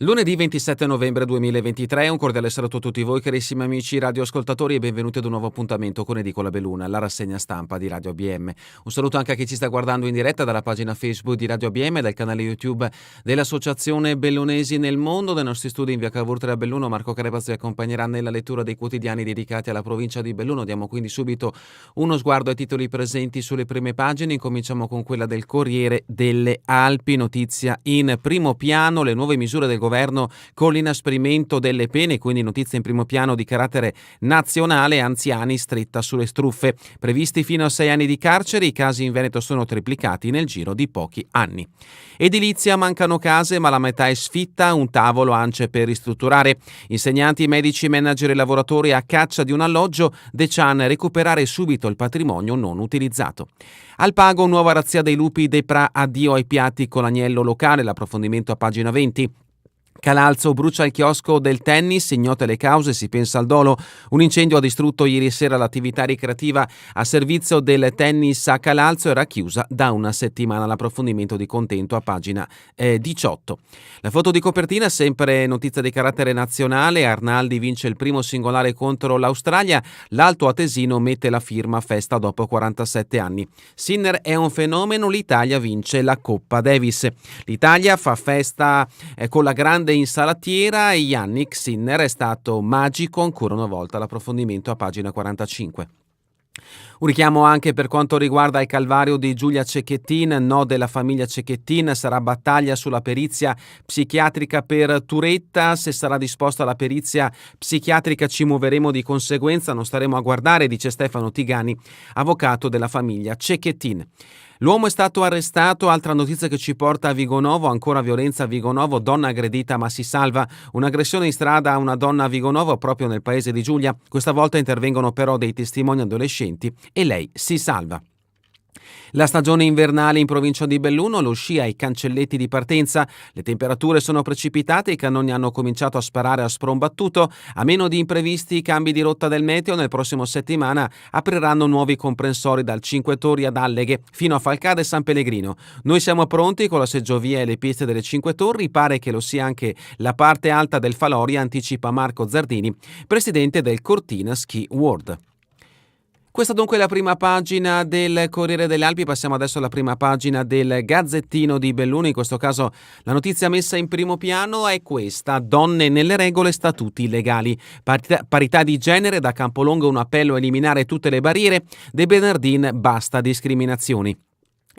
Lunedì 27 novembre 2023, un cordiale saluto a tutti voi carissimi amici radioascoltatori e benvenuti ad un nuovo appuntamento con Edicola Belluna, la rassegna stampa di Radio ABM. Un saluto anche a chi ci sta guardando in diretta dalla pagina Facebook di Radio ABM e dal canale YouTube dell'Associazione Bellunesi nel Mondo. Dai nostri studi in via Cavour a Belluno, Marco Carepaz vi accompagnerà nella lettura dei quotidiani dedicati alla provincia di Belluno. Diamo quindi subito uno sguardo ai titoli presenti sulle prime pagine. Incominciamo con quella del Corriere delle Alpi, notizia in primo piano, le nuove misure del governo con l'inasprimento delle pene, quindi notizia in primo piano di carattere nazionale, anziani stretta sulle truffe, previsti fino a 6 anni di carcere, i casi in Veneto sono triplicati nel giro di pochi anni. Edilizia, mancano case ma la metà è sfitta, un tavolo ANCE per ristrutturare, insegnanti, medici, manager e lavoratori a caccia di un alloggio, De Cian recuperare subito il patrimonio non utilizzato. Al Pago, nuova razzia dei lupi, Depra, addio ai piatti con agnello locale, l'approfondimento a pagina 20. Calalzo, brucia il chiosco del tennis, ignote le cause, si pensa al dolo. Un incendio ha distrutto ieri sera l'attività ricreativa a servizio del tennis a Calalzo, era chiusa da una settimana. L'approfondimento di Contento a pagina 18. La foto di copertina, sempre notizia di carattere nazionale, Arnaldi vince il primo singolare contro l'Australia, l'Alto Atesino mette la firma, festa dopo 47 anni. Sinner è un fenomeno, l'Italia vince la Coppa Davis. L'Italia fa festa con la grande insalatiera e Yannick Sinner è stato magico ancora una volta. L'approfondimento a pagina 45. Un richiamo anche per quanto riguarda il calvario di Giulia Cecchettin, no della famiglia Cecchettin, sarà battaglia sulla perizia psichiatrica per Turetta, se sarà disposta la perizia psichiatrica ci muoveremo di conseguenza, non staremo a guardare, dice Stefano Tigani, avvocato della famiglia Cecchettin. L'uomo è stato arrestato, altra notizia che ci porta a Vigonovo, ancora violenza a Vigonovo, donna aggredita ma si salva, un'aggressione in strada a una donna a Vigonovo proprio nel paese di Giulia, questa volta intervengono però dei testimoni adolescenti e lei si salva. La stagione invernale in provincia di Belluno, lo sci ai cancelletti di partenza, le temperature sono precipitate, i cannoni hanno cominciato a sparare a sprombattuto, a meno di imprevisti cambi di rotta del meteo, nel prossimo settimana apriranno nuovi comprensori dal Cinque Torri ad Alleghe fino a Falcade e San Pellegrino. Noi siamo pronti con la seggiovia e le piste delle Cinque Torri, pare che lo sia anche la parte alta del Faloria, anticipa Marco Zardini, presidente del Cortina Ski World. Questa dunque è la prima pagina del Corriere delle Alpi, passiamo adesso alla prima pagina del Gazzettino di Belluno, in questo caso la notizia messa in primo piano è questa: donne nelle regole, statuti legali, parità di genere, da Campolongo un appello a eliminare tutte le barriere, De Bernardin basta discriminazioni.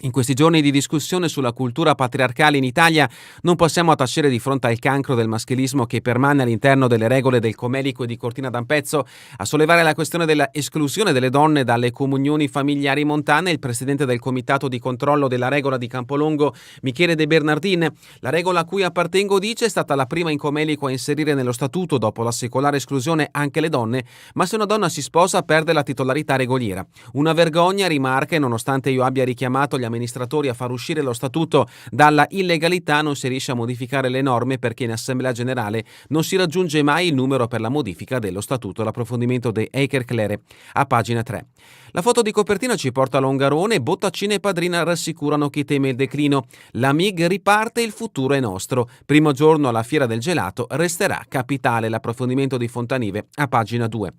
In questi giorni di discussione sulla cultura patriarcale in Italia non possiamo tacere di fronte al cancro del maschilismo che permane all'interno delle regole del Comelico e di Cortina d'Ampezzo. A sollevare la questione della esclusione delle donne dalle comunioni familiari montane il presidente del comitato di controllo della regola di Campolongo, Michele De Bernardin. La regola a cui appartengo, dice, è stata la prima in Comelico a inserire nello statuto dopo la secolare esclusione anche le donne, ma se una donna si sposa perde la titolarità regoliera. Una vergogna, rimarca, e nonostante io abbia richiamato gli amministratori a far uscire lo statuto dalla illegalità non si riesce a modificare le norme perché in assemblea generale non si raggiunge mai il numero per la modifica dello statuto. L'approfondimento di Eicher Clere a pagina 3. La foto di copertina ci porta a Longarone, Bottaccine e Padrina rassicurano chi teme il declino. La MIG riparte, il futuro è nostro. Primo giorno alla Fiera del Gelato, resterà capitale. L'approfondimento di Fontanive a pagina 2.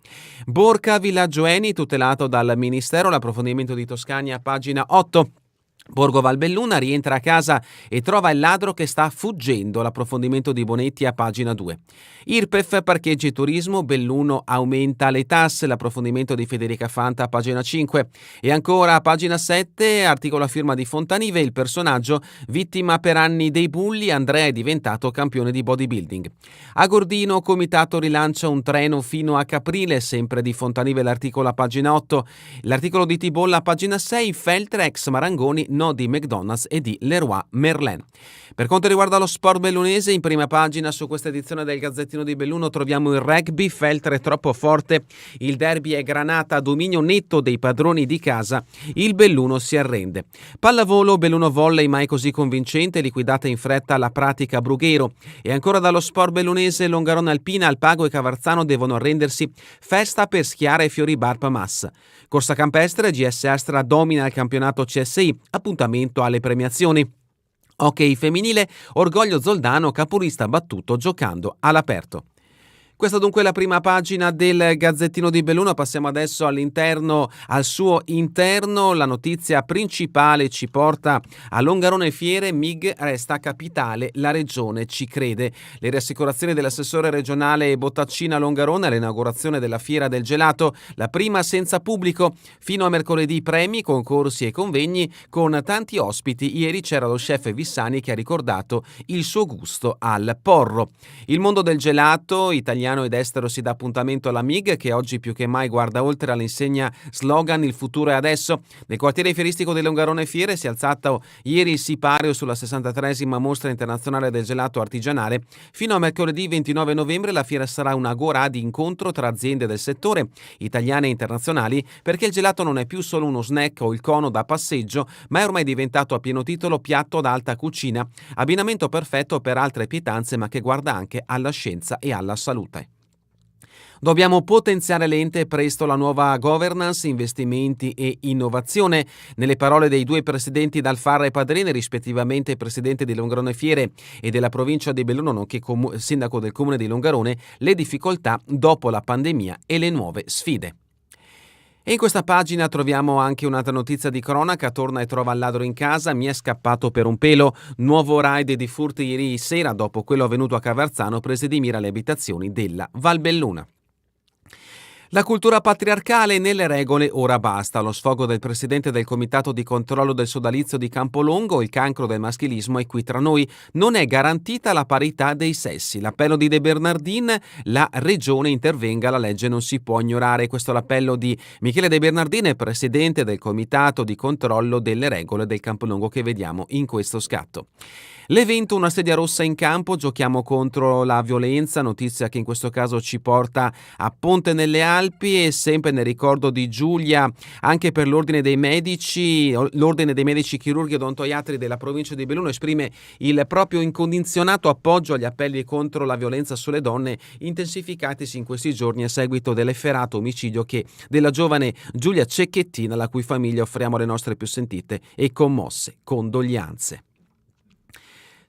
Borca, villaggio Eni tutelato dal Ministero, l'approfondimento di Toscania a pagina 8. Borgo Valbelluna rientra a casa e trova il ladro che sta fuggendo. L'approfondimento di Bonetti a pagina 2. Irpef, parcheggi e turismo, Belluno aumenta le tasse. L'approfondimento di Federica Fanta a pagina 5. E ancora a pagina 7, articolo a firma di Fontanive, il personaggio vittima per anni dei bulli, Andrea è diventato campione di bodybuilding. A Gordino, comitato rilancia un treno fino a Caprile, sempre di Fontanive l'articolo a pagina 8. L'articolo di Tibolla a pagina 6, Feltre ex Marangoni, no di McDonald's e di Leroy Merlin. Per quanto riguarda lo sport bellunese, in prima pagina su questa edizione del Gazzettino di Belluno troviamo il rugby, Feltre è troppo forte, il derby è Granata, dominio netto dei padroni di casa, il Belluno si arrende. Pallavolo, Belluno volley mai così convincente, liquidata in fretta la pratica Brughero. E ancora dallo sport bellunese, Longarone Alpina, Alpago e Cavarzano devono arrendersi, festa per Schiara e Fioribarpa Massa. Corsa campestre, GS Astra domina il campionato CSI, appuntamento alle premiazioni. Hockey femminile, Orgoglio Zoldano, capolista battuto giocando all'aperto. Questa dunque è la prima pagina del Gazzettino di Belluno. Passiamo adesso al suo interno. La notizia principale ci porta a Longarone Fiere, MIG resta capitale, la regione ci crede. Le rassicurazioni dell'assessore regionale Bottaccina Longarone all'inaugurazione della Fiera del Gelato, la prima senza pubblico. Fino a mercoledì premi, concorsi e convegni con tanti ospiti. Ieri c'era lo chef Vissani che ha ricordato il suo gusto al porro. Il mondo del gelato italiano ed estero si dà appuntamento alla MIG, che oggi più che mai guarda oltre all'insegna slogan "Il futuro è adesso". Nel quartiere fieristico di Longarone Fiere si è alzato ieri il sipario sulla 63esima mostra internazionale del gelato artigianale. Fino a mercoledì 29 novembre la fiera sarà una agorà di incontro tra aziende del settore, italiane e internazionali, perché il gelato non è più solo uno snack o il cono da passeggio, ma è ormai diventato a pieno titolo piatto da alta cucina, abbinamento perfetto per altre pietanze, ma che guarda anche alla scienza e alla salute. Dobbiamo potenziare l'ente, presto la nuova governance, investimenti e innovazione. Nelle parole dei due presidenti D'Alfarra e Padrene, rispettivamente presidente di Longarone Fiere e della provincia di Belluno, nonché sindaco del comune di Longarone, le difficoltà dopo la pandemia e le nuove sfide. E in questa pagina troviamo anche un'altra notizia di cronaca. Torna e trova il ladro in casa, mi è scappato per un pelo. Nuovo raid di furti ieri sera dopo quello avvenuto a Cavarzano, prese di mira le abitazioni della Valbelluna. La cultura patriarcale nelle regole ora basta. Lo sfogo del presidente del comitato di controllo del sodalizio di Campolongo, il cancro del maschilismo è qui tra noi. Non è garantita la parità dei sessi. L'appello di De Bernardin, la regione intervenga, la legge non si può ignorare. Questo è l'appello di Michele De Bernardin, presidente del comitato di controllo delle regole del Campolongo, che vediamo in questo scatto. L'evento Una sedia rossa in campo, giochiamo contro la violenza, notizia che in questo caso ci porta a Ponte nelle Alpi e sempre nel ricordo di Giulia, anche per l'ordine dei medici chirurghi e odontoiatri della provincia di Belluno esprime il proprio incondizionato appoggio agli appelli contro la violenza sulle donne, intensificatisi in questi giorni a seguito dell'efferato omicidio della giovane Giulia Cecchettin, alla cui famiglia offriamo le nostre più sentite e commosse condoglianze.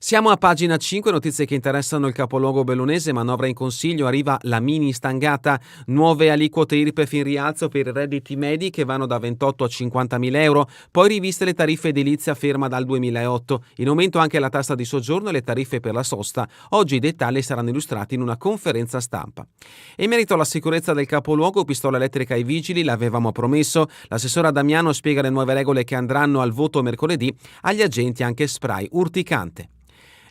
Siamo a pagina 5, notizie che interessano il capoluogo bellunese. Manovra in consiglio, arriva la mini stangata, nuove aliquote IRPEF in rialzo per i redditi medi che vanno da 28 a 50.000 euro, poi riviste le tariffe edilizia ferma dal 2008, in aumento anche la tassa di soggiorno e le tariffe per la sosta. Oggi i dettagli saranno illustrati in una conferenza stampa. E in merito alla sicurezza del capoluogo, pistola elettrica ai vigili, l'avevamo promesso, l'assessora Damiano spiega le nuove regole che andranno al voto mercoledì, agli agenti anche spray urticante.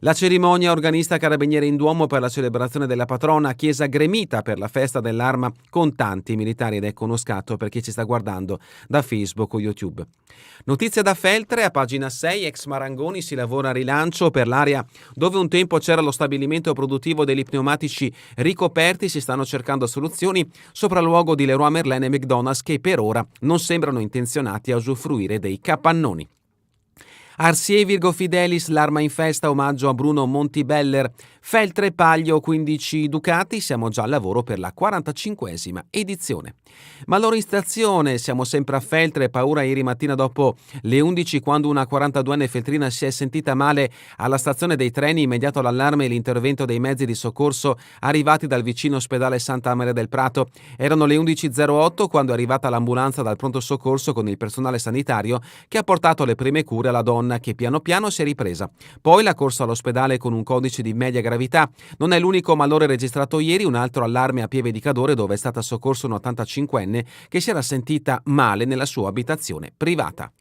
La cerimonia organista Carabinieri in Duomo per la celebrazione della patrona, chiesa gremita per la festa dell'arma con tanti militari, ed ecco uno scatto per chi ci sta guardando da Facebook o YouTube. Notizia da Feltre, a pagina 6, ex Marangoni si lavora a rilancio per l'area dove un tempo c'era lo stabilimento produttivo degli pneumatici ricoperti, si stanno cercando soluzioni, sopralluogo di Leroy Merlin e McDonald's che per ora non sembrano intenzionati a usufruire dei capannoni. Arsie Virgo Fidelis, l'arma in festa, omaggio a Bruno Montibeller. Feltre Paglio 15 ducati, siamo già al lavoro per la 45esima edizione. Malore in stazione, siamo sempre a Feltre, paura ieri mattina dopo le 11 quando una 42enne feltrina si è sentita male alla stazione dei treni, immediato l'allarme e l'intervento dei mezzi di soccorso arrivati dal vicino ospedale Santa Maria del Prato. Erano le 11.08 quando è arrivata l'ambulanza dal pronto soccorso con il personale sanitario che ha portato le prime cure alla donna che piano piano si è ripresa. Poi la corsa all'ospedale con un codice di media gravità. Non è l'unico malore registrato ieri, un altro allarme a Pieve di Cadore dove è stata soccorsa un 85enne che si era sentita male nella sua abitazione privata.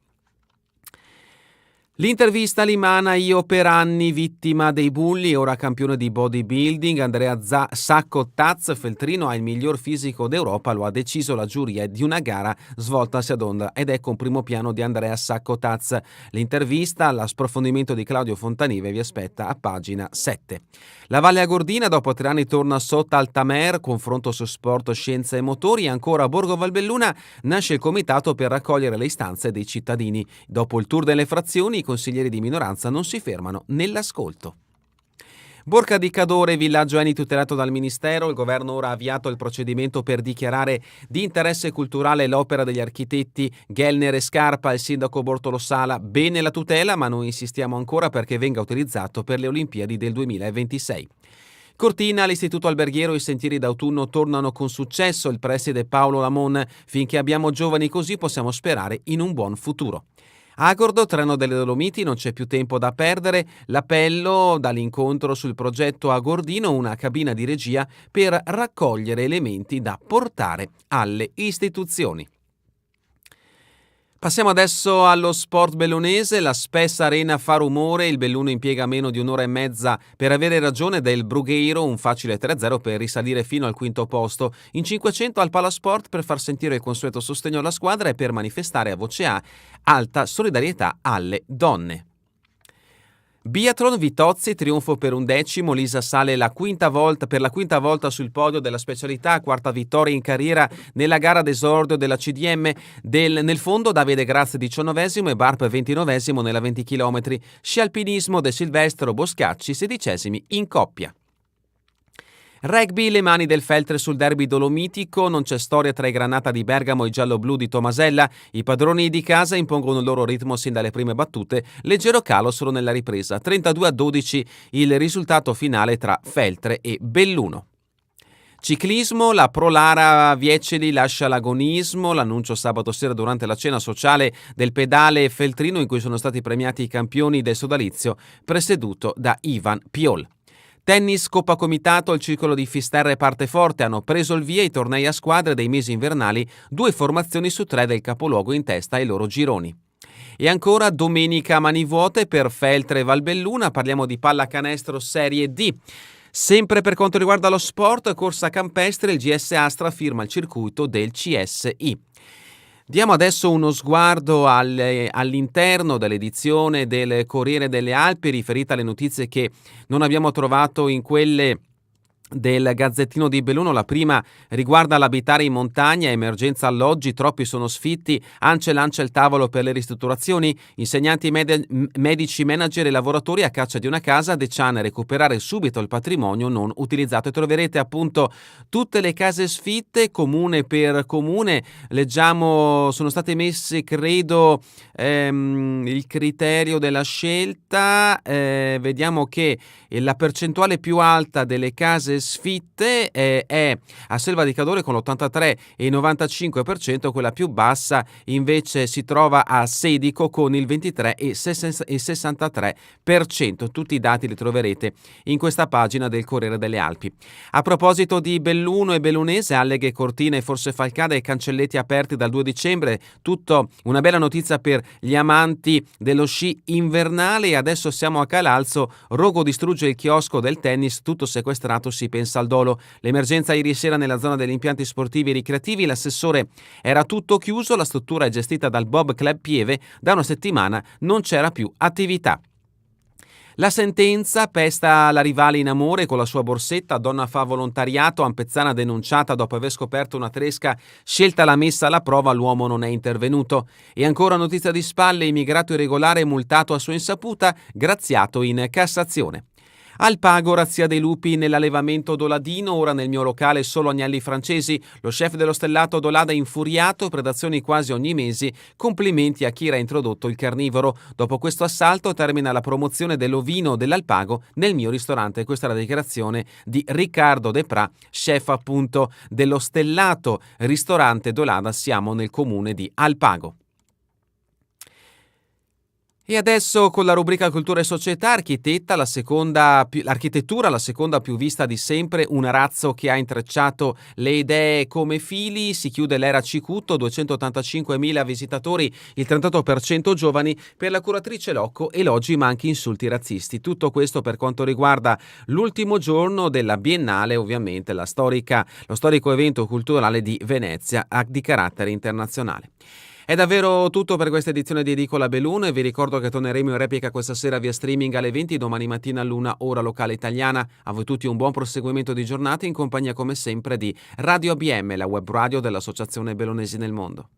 L'intervista Limana, io per anni vittima dei bulli, ora campione di bodybuilding. Andrea Sacco Taz, feltrino, ha il miglior fisico d'Europa, lo ha deciso la giuria di una gara svoltasi ad Onda, ed ecco un primo piano di Andrea Sacco Taz. L'intervista, l'approfondimento di Claudio Fontanive vi aspetta a pagina 7. La Valle Agordina dopo 3 anni torna sotto Altamer, confronto su sport, scienza e motori. Ancora a Borgo Valbelluna nasce il comitato per raccogliere le istanze dei cittadini. Dopo il tour delle frazioni, i consiglieri di minoranza non si fermano nell'ascolto. Borca di Cadore, villaggio Eni tutelato dal Ministero. Il governo ora ha avviato il procedimento per dichiarare di interesse culturale l'opera degli architetti Gellner e Scarpa. Il sindaco Bortolo Sala: bene la tutela, ma noi insistiamo ancora perché venga utilizzato per le Olimpiadi del 2026. Cortina, all'Istituto Alberghiero i sentieri d'autunno tornano con successo. Il preside Paolo Lamon: finché abbiamo giovani così possiamo sperare in un buon futuro. Agordo, treno delle Dolomiti, non c'è più tempo da perdere. L'appello dall'incontro sul progetto Agordino, una cabina di regia per raccogliere elementi da portare alle istituzioni. Passiamo adesso allo sport bellunese. La Spes Arena fa rumore, il Belluno impiega meno di un'ora e mezza per avere ragione del Brugheiro, un facile 3-0 per risalire fino al quinto posto. In 500 al Palasport per far sentire il consueto sostegno alla squadra e per manifestare a voce alta solidarietà alle donne. Biathlon Vitozzi, trionfo per 11, Lisa sale per la quinta volta sul podio della specialità, quarta vittoria in carriera nella gara d'esordio della CDM. Nel fondo Davide Grazia 19esimo e Barp 29esimo nella 20 km. Sci alpinismo De Silvestro Boscacci 16esimi in coppia. Rugby, le mani del Feltre sul derby dolomitico, non c'è storia tra i Granata di Bergamo e i giallo-blu di Tomasella. I padroni di casa impongono il loro ritmo sin dalle prime battute, leggero calo solo nella ripresa. 32-12 il risultato finale tra Feltre e Belluno. Ciclismo, la Pro Lara Vieceli lascia l'agonismo, l'annuncio sabato sera durante la cena sociale del pedale feltrino in cui sono stati premiati i campioni del sodalizio, presieduto da Ivan Piol. Tennis Coppa Comitato, il circolo di Fisterre parte forte, hanno preso il via i tornei a squadre dei mesi invernali, 2 formazioni su 3 del capoluogo in testa ai loro gironi. E ancora domenica mani vuote per Feltre e Valbelluna, parliamo di pallacanestro Serie D. Sempre per quanto riguarda lo sport, corsa campestre, il GS Astra firma il circuito del CSI. Diamo adesso uno sguardo all'interno dell'edizione del Corriere delle Alpi, riferita alle notizie che non abbiamo trovato in quelle del Gazzettino di Belluno. La prima riguarda l'abitare in montagna, emergenza alloggi, troppi sono sfitti, ANCE lancia il tavolo per le ristrutturazioni, insegnanti, medici, manager e lavoratori a caccia di una casa, Decian recuperare subito il patrimonio non utilizzato. E troverete appunto tutte le case sfitte comune per comune. Leggiamo, sono state messe credo il criterio della scelta, vediamo che la percentuale più alta delle case sfitte è a Selva di Cadore con l'83,95%, quella più bassa invece si trova a Sedico con il 23,63%. Tutti i dati li troverete in questa pagina del Corriere delle Alpi. A proposito di Belluno e Bellunese, Alleghe, Cortina e Forse Falcada e cancelletti aperti dal 2 dicembre, tutto una bella notizia per gli amanti dello sci invernale. E adesso siamo a Calalzo, Rogo distrugge il chiosco del tennis, tutto sequestrato, si pensa al dolo. L'emergenza ieri sera nella zona degli impianti sportivi e ricreativi, l'assessore era tutto chiuso, la struttura è gestita dal Bob Club Pieve, da una settimana non c'era più attività. La sentenza pesta la rivale in amore con la sua borsetta, donna fa volontariato, Ampezzana denunciata dopo aver scoperto una tresca, scelta la messa alla prova, l'uomo non è intervenuto. E ancora notizia di spalle, immigrato irregolare multato a sua insaputa, graziato in Cassazione. Alpago, razzia dei lupi nell'allevamento doladino, ora nel mio locale solo agnelli francesi. Lo chef dello stellato Dolada infuriato, predazioni quasi ogni mese, complimenti a chi era introdotto il carnivoro. Dopo questo assalto termina la promozione dell'ovino dell'Alpago nel mio ristorante. Questa è la dichiarazione di Riccardo De Pra, chef appunto dello stellato ristorante Dolada, siamo nel comune di Alpago. E adesso con la rubrica Cultura e Società, l'architettura, la seconda più vista di sempre, un arazzo che ha intrecciato le idee come fili, si chiude l'era Cicuto, 285.000 visitatori, il 38% giovani, per la curatrice Locco, elogi ma anche insulti razzisti. Tutto questo per quanto riguarda l'ultimo giorno della Biennale, ovviamente lo storico evento culturale di Venezia di carattere internazionale. È davvero tutto per questa edizione di Edicola Belluno e vi ricordo che torneremo in replica questa sera via streaming alle 20, domani mattina all'1 ora locale italiana. A voi tutti un buon proseguimento di giornata in compagnia come sempre di Radio ABM, la web radio dell'Associazione Bellunesi nel Mondo.